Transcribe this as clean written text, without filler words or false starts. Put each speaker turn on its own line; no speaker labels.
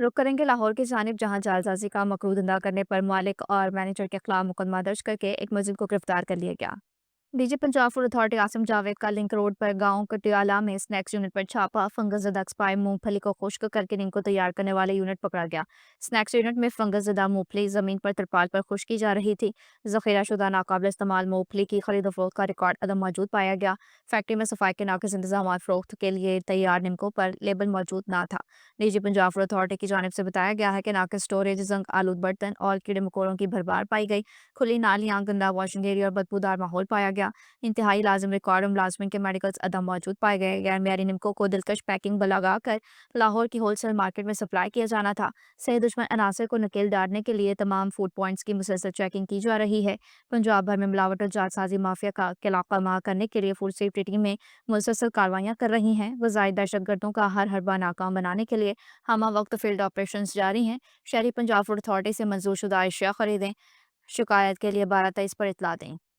رخ کریں گے لاہور کی جانب، جہاں جعلسازی کا مقروض ادا کرنے پر مالک اور مینیجر کے خلاف مقدمہ درج کر کے ایک ملزم کو گرفتار کر لیا گیا۔ D G Punjab food authority Asim Javed کا لنک روڈ پر گاؤں کٹیالہ میں سنیکس یونٹ پر چھاپا، فنگس زدہ ایکسپائر مونگ پھلی کو خشک کر کے ان کو تیار کرنے والے یونٹ پکڑا گیا۔ سنیکس یونٹ میں فنگس زدہ مونگ پھلی زمین پر ترپال پر خشک کی جا رہی تھی۔ ذخیرہ شدہ ناقابل استعمال مونگ پھلی کی خرید و فروخت کا ریکارڈ عدم موجود پایا گیا۔ فیکٹری میں صفائی کے ناقص انتظامات، فروخت کے لیے تیار نمکوں پر لیبل موجود نہ تھا۔ D G Punjab food authority کی جانب سے بتایا گیا ہے کہ ناقص سٹوریج، زنگ آلود برتن اور کیڑے مکوڑوں کی بھرمار پائی گئی۔ کھلی نالیاں، گندا واشنگ ایریا اور بدبودار ماحول پایا گیا۔ انتہائی لازم ریکارڈ اور ملازمین کے میڈیکلز عدم موجود پائے گئے۔ غیر معیاری نمکوں کو دلکش پیکنگ لگا کر لاہور کی ہول سیل مارکیٹ میں سپلائی کیا جانا تھا۔ صحت دشمن عناصر کو نکیل ڈالنے کے لیے تمام فوڈ پوائنٹس کی مسلسل چیکنگ کی جا رہی ہے۔ پنجاب بھر میں ملاوٹ اور جعلسازی مافیا کا قلعہ قمع کرنے کے لیے فوڈ سیفٹی ٹیمیں مسلسل کارروائیاں کر رہی ہیں۔ وزارت دہشت گردوں کا ہر حربہ ناکام بنانے کے لیے ہمہ وقت فیلڈ آپریشنز جاری ہیں۔ شہری پنجاب فوڈ اتھارٹی سے منظور شدہ اشیاء خریدیں۔ شکایت کے لیے 1223 پر اطلاع دیں۔